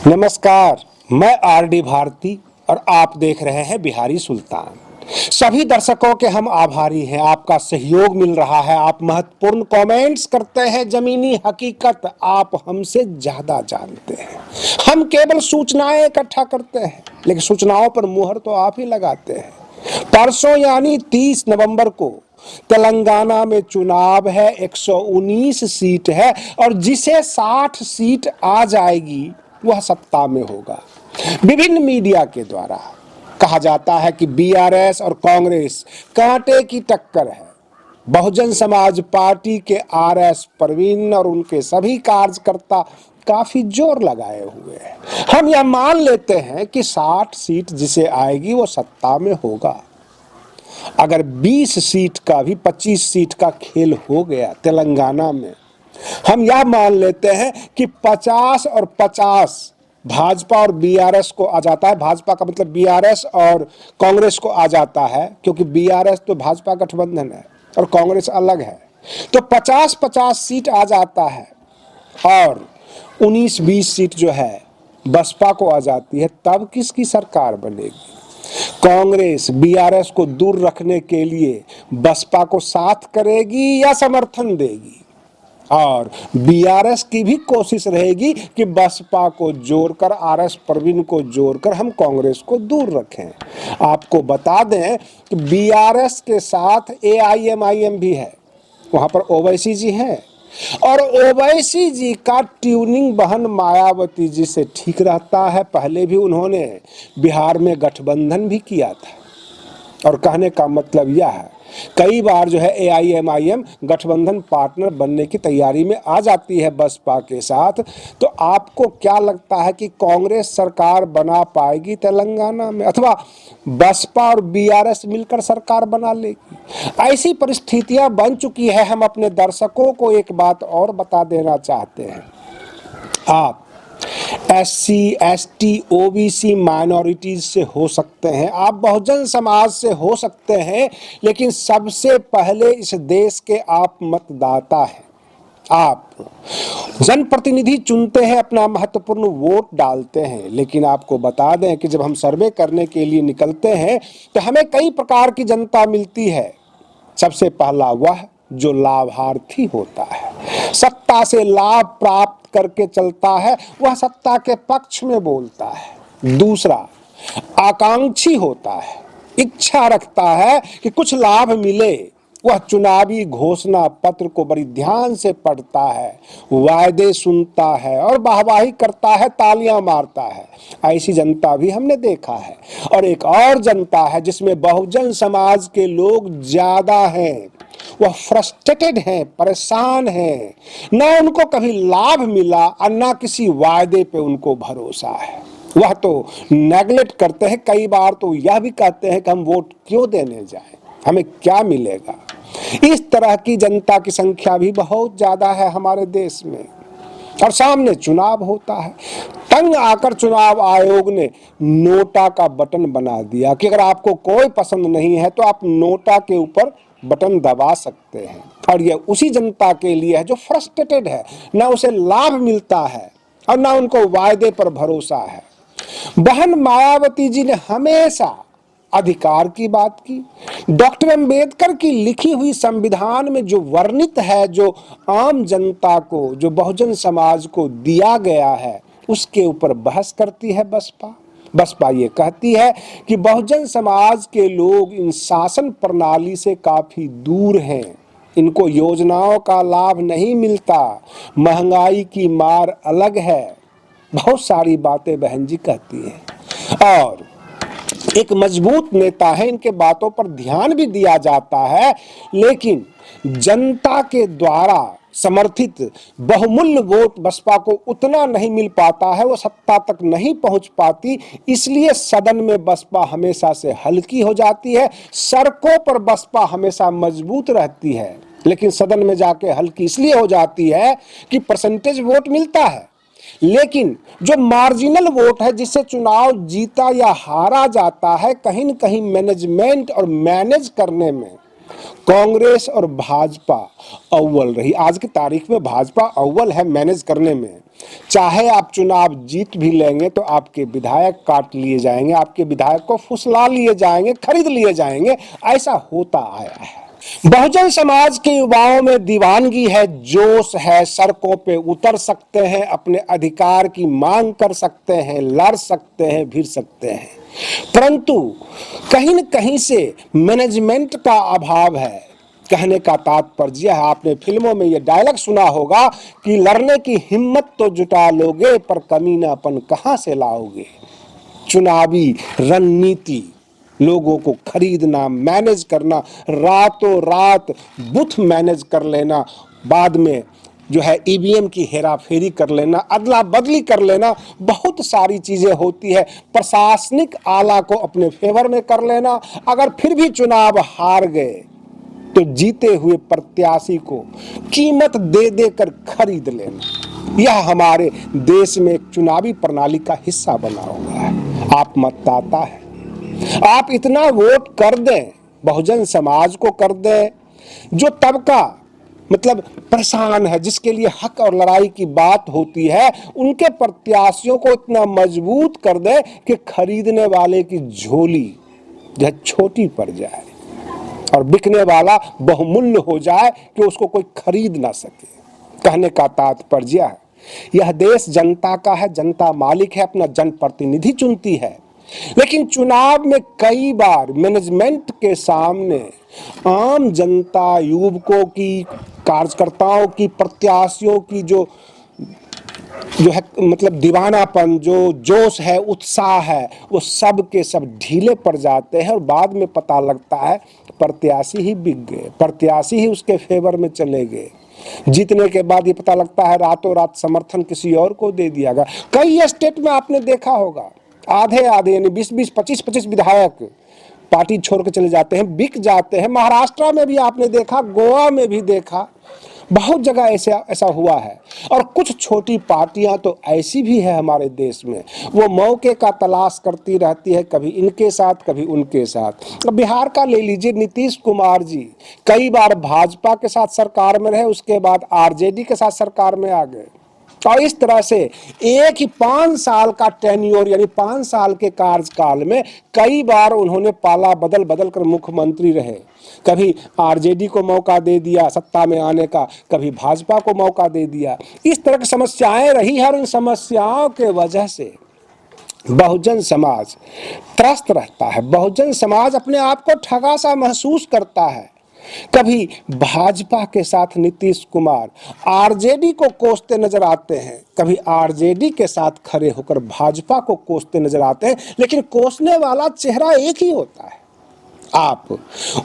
नमस्कार, मैं आरडी भारती और आप देख रहे हैं बिहारी सुल्तान। सभी दर्शकों के हम आभारी हैं। आपका सहयोग मिल रहा है, आप महत्वपूर्ण कमेंट्स करते हैं। जमीनी हकीकत आप हमसे ज्यादा जानते हैं। हम केवल सूचनाएं इकट्ठा करते हैं, लेकिन सूचनाओं पर मुहर तो आप ही लगाते हैं। परसों यानी 30 नवंबर को तेलंगाना में चुनाव है। 119 सीट है और जिसे 60 सीट आ जाएगी वह सत्ता में होगा। विभिन्न मीडिया के द्वारा कहा जाता है कि बीआरएस और कांग्रेस कांटे की टक्कर है। बहुजन समाज पार्टी के आरएस परवीन और उनके सभी कार्यकर्ता काफी जोर लगाए हुए हैं। हम यह मान लेते हैं कि 60 सीट जिसे आएगी वो सत्ता में होगा। अगर 20 सीट का भी 25 सीट का खेल हो गया तेलंगाना में, हम यह मान लेते हैं कि 50 और 50 भाजपा और बीआरएस को आ जाता है। भाजपा का मतलब बीआरएस और कांग्रेस को आ जाता है, क्योंकि बीआरएस तो भाजपा गठबंधन है और कांग्रेस अलग है। तो 50-50 सीट आ जाता है और 19-20 सीट जो है बसपा को आ जाती है। तब किसकी सरकार बनेगी? कांग्रेस बीआरएस को दूर रखने के लिए बसपा को साथ करेगी या समर्थन देगी? और बीआरएस की भी कोशिश रहेगी कि बसपा को जोड़कर, आरएस परवीन को जोड़कर हम कांग्रेस को दूर रखें। आपको बता दें कि बीआरएस के साथ एआईएमआईएम भी है, वहां पर ओवैसी जी हैं और ओवैसी जी का ट्यूनिंग बहन मायावती जी से ठीक रहता है। पहले भी उन्होंने बिहार में गठबंधन भी किया था और कहने का मतलब यह है कई बार जो है एआईएमआईएम गठबंधन पार्टनर बनने की तैयारी में आ जाती है बसपा के साथ। तो आपको क्या लगता है कि कांग्रेस सरकार बना पाएगी तेलंगाना में, अथवा बसपा और बीआरएस मिलकर सरकार बना लेगी? ऐसी परिस्थितियां बन चुकी है। हम अपने दर्शकों को एक बात और बता देना चाहते हैं। आप एससी, एसटी, ओबीसी माइनॉरिटीज से हो सकते हैं, आप बहुजन समाज से हो सकते हैं, लेकिन सबसे पहले इस देश के आप मतदाता हैं। आप जनप्रतिनिधि चुनते हैं, अपना महत्वपूर्ण वोट डालते हैं। लेकिन आपको बता दें कि जब हम सर्वे करने के लिए निकलते हैं तो हमें कई प्रकार की जनता मिलती है। सबसे पहला वह जो लाभार्थी होता है, सत्ता से लाभ प्राप्त करके चलता है, वह सत्ता के पक्ष में बोलता है। दूसरा आकांक्षी होता है, इच्छा रखता है कि कुछ लाभ मिले, वह चुनावी घोषणा पत्र को बड़ी ध्यान से पढ़ता है, वायदे सुनता है और वाहवाही करता है, तालियां मारता है। ऐसी जनता भी हमने देखा है। और एक और जनता है जिसमें बहुजन समाज के लोग ज्यादा हैं, वह फ्रस्ट्रेटेड हैं, परेशान हैं। ना उनको कभी लाभ मिला और ना किसी वायदे पे उनको भरोसा है। वह तो नेगलेक्ट करते हैं। कई बार तो यह भी कहते हैं कि हम वोट क्यों देने जाएं, हमें क्या मिलेगा। इस तरह की जनता की संख्या भी बहुत ज्यादा है हमारे देश में। और सामने चुनाव होता है। तंग आकर चुनाव आयोग ने नोटा का बटन बना दिया कि अगर आपको कोई पसंद नहीं है तो आप नोटा के ऊपर बटन दबा सकते हैं। और यह उसी जनता के लिए है जो फ्रस्ट्रेटेड है, ना उसे लाभ मिलता है और ना उनको वायदे पर भरोसा है। बहन मायावती जी ने हमेशा अधिकार की बात की। डॉक्टर अंबेडकर की लिखी हुई संविधान में जो वर्णित है, जो आम जनता को, जो बहुजन समाज को दिया गया है, उसके ऊपर बहस करती है बसपा। बसपा ये कहती है कि बहुजन समाज के लोग इन शासन प्रणाली से काफी दूर हैं, इनको योजनाओं का लाभ नहीं मिलता, महंगाई की मार अलग है। बहुत सारी बातें बहन जी कहती हैं और एक मजबूत नेता है, इनके बातों पर ध्यान भी दिया जाता है। लेकिन जनता के द्वारा समर्थित बहुमूल्य वोट बसपा को उतना नहीं मिल पाता है, वो सत्ता तक नहीं पहुंच पाती। इसलिए सदन में बसपा हमेशा से हल्की हो जाती है। सड़कों पर बसपा हमेशा मजबूत रहती है, लेकिन सदन में जाके हल्की इसलिए हो जाती है कि परसेंटेज वोट मिलता है। लेकिन जो मार्जिनल वोट है, जिससे चुनाव जीता या हारा जाता है, कहीं न कहीं मैनेजमेंट और मैनेज करने में कांग्रेस और भाजपा अव्वल रही। आज की तारीख में भाजपा अव्वल है मैनेज करने में। चाहे आप चुनाव जीत भी लेंगे तो आपके विधायक काट लिए जाएंगे, आपके विधायक को फुसला लिए जाएंगे, खरीद लिए जाएंगे। ऐसा होता आया है। बहुजन समाज के युवाओं में दीवानगी है, जोश है, सड़कों पे उतर सकते हैं, अपने अधिकार की मांग कर सकते हैं, लड़ सकते हैं, भिड़ सकते हैं। परंतु कहीं न कहीं से मैनेजमेंट का अभाव है। कहने का तात्पर्य है, आपने फिल्मों में ये डायलॉग सुना होगा कि लड़ने की हिम्मत तो जुटा लोगे पर कमीनापन कहां से लाओगे। चुनावी रणनीति, लोगों को खरीदना, मैनेज करना, रातों रात बूथ मैनेज कर लेना, बाद में जो है ईवीएम की हेराफेरी कर लेना, अदला बदली कर लेना, बहुत सारी चीजें होती है। प्रशासनिक आला को अपने फेवर में कर लेना, अगर फिर भी चुनाव हार गए तो जीते हुए प्रत्याशी को कीमत दे देकर खरीद लेना। यह हमारे देश में एक चुनावी प्रणाली का हिस्सा बना हुआ है। आप मतदाता है, आप इतना वोट कर दें, बहुजन समाज को कर दें, जो तबका मतलब परेशान है, जिसके लिए हक और लड़ाई की बात होती है, उनके प्रत्याशियों को इतना मजबूत कर दे कि खरीदने वाले की झोली जो छोटी पड़ जाए और बिकने वाला बहुमूल्य हो जाए कि उसको कोई खरीद ना सके। कहने का तात्पर्य है, यह देश जनता का है, जनता मालिक है, अपना जनप्रतिनिधि चुनती है। लेकिन चुनाव में कई बार मैनेजमेंट के सामने आम जनता, युवकों की, कार्यकर्ताओं की, प्रत्याशियों की जो है मतलब दीवानापन, जो जोश है, उत्साह है, वो सब के सब ढीले पड़ जाते हैं और बाद में पता लगता है प्रत्याशी ही बिक गए, प्रत्याशी ही उसके फेवर में चले गए। जीतने के बाद ये पता लगता है रातों रात समर्थन किसी और को दे दिया गया। कई स्टेट में आपने देखा होगा, आधे आधे यानी 20-20, 25-25 विधायक पार्टी छोड़ के चले जाते हैं, बिक जाते हैं। महाराष्ट्र में भी आपने देखा, गोवा में भी देखा, बहुत जगह ऐसा हुआ है। और कुछ छोटी पार्टियां तो ऐसी भी है हमारे देश में, वो मौके का तलाश करती रहती है, कभी इनके साथ कभी उनके साथ। अब बिहार का ले लीजिए, नीतीश कुमार जी कई बार भाजपा के साथ सरकार में रहे, उसके बाद आरजेडी के साथ सरकार में आ गए। और इस तरह से एक ही 5 साल का टेन्योर यानी 5 साल के कार्यकाल में कई बार उन्होंने पाला बदल बदल कर मुख्यमंत्री रहे। कभी आरजेडी को मौका दे दिया सत्ता में आने का, कभी भाजपा को मौका दे दिया। इस तरह की समस्याएं रही है और इन समस्याओं के वजह से बहुजन समाज त्रस्त रहता है। बहुजन समाज अपने आप को ठगा सा महसूस करता है। कभी भाजपा के साथ नीतीश कुमार आरजेडी को कोसते नजर आते हैं, कभी आरजेडी के साथ खड़े होकर भाजपा को कोसते नजर आते हैं, लेकिन कोसने वाला चेहरा एक ही होता है। आप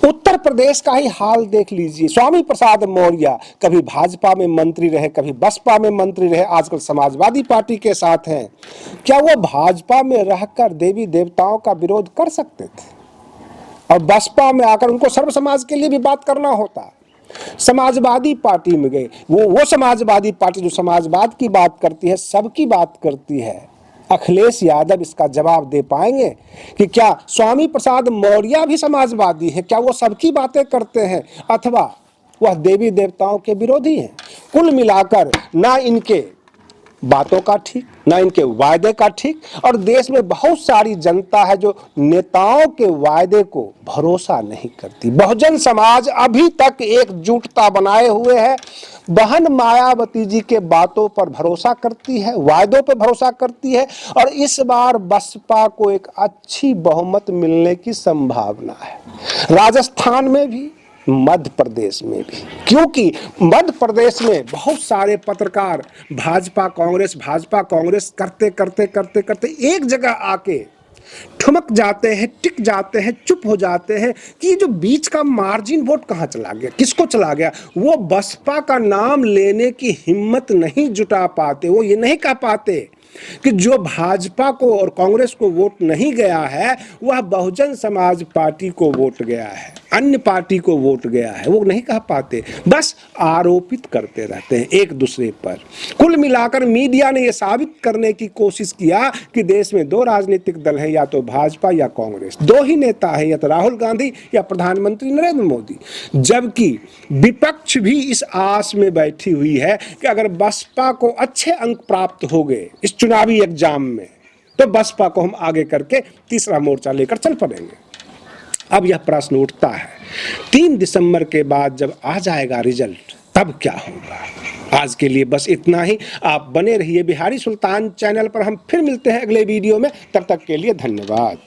उत्तर प्रदेश का ही हाल देख लीजिए। स्वामी प्रसाद मौर्य कभी भाजपा में मंत्री रहे, कभी बसपा में मंत्री रहे, आजकल समाजवादी पार्टी के साथ हैं। क्या वो भाजपा में रहकर देवी देवताओं का विरोध कर सकते थे? और बसपा में आकर उनको सर्व समाज के लिए भी बात करना होता। समाजवादी पार्टी में गए, वो समाजवादी पार्टी जो समाजवाद की बात करती है, सबकी बात करती है। अखिलेश यादव इसका जवाब दे पाएंगे कि क्या स्वामी प्रसाद मौर्य भी समाजवादी है? क्या वो सबकी बातें करते हैं अथवा वह देवी देवताओं के विरोधी हैं? कुल मिलाकर ना इनके बातों का ठीक, ना इनके वायदे का ठीक, और देश में बहुत सारी जनता है जो नेताओं के वायदे को भरोसा नहीं करती। बहुजन समाज अभी तक एकजुटता बनाए हुए है, बहन मायावती जी के बातों पर भरोसा करती है, वायदों पर भरोसा करती है, और इस बार बसपा को एक अच्छी बहुमत मिलने की संभावना है। राजस्थान में भी, मध्य प्रदेश में भी, क्योंकि मध्य प्रदेश में बहुत सारे पत्रकार भाजपा कांग्रेस करते करते करते करते एक जगह आके ठुमक जाते हैं, टिक जाते हैं, चुप हो जाते हैं कि जो बीच का मार्जिन वोट कहाँ चला गया, किसको चला गया। वो बसपा का नाम लेने की हिम्मत नहीं जुटा पाते। वो ये नहीं कह पाते कि जो भाजपा को और कांग्रेस को वोट नहीं गया है वह बहुजन समाज पार्टी को वोट गया है। अन्य पार्टी को वोट गया है, वो नहीं कह पाते, बस आरोपित करते रहते हैं एक दूसरे पर। कुल मिलाकर मीडिया ने यह साबित करने की कोशिश किया कि देश में दो राजनीतिक दल हैं, या तो भाजपा या कांग्रेस, दो ही नेता हैं, या तो राहुल गांधी या प्रधानमंत्री नरेंद्र मोदी। जबकि विपक्ष भी इस आस में बैठी हुई है कि अगर बसपा को अच्छे अंक प्राप्त हो गए इस चुनावी एग्जाम में, तो बसपा को हम आगे करके तीसरा मोर्चा लेकर चल पड़ेंगे। अब यह प्रश्न उठता है, 3 दिसंबर के बाद जब आ जाएगा रिजल्ट, तब क्या होगा। आज के लिए बस इतना ही। आप बने रहिए बिहारी सुल्तान चैनल पर। हम फिर मिलते हैं अगले वीडियो में। तब तक के लिए धन्यवाद।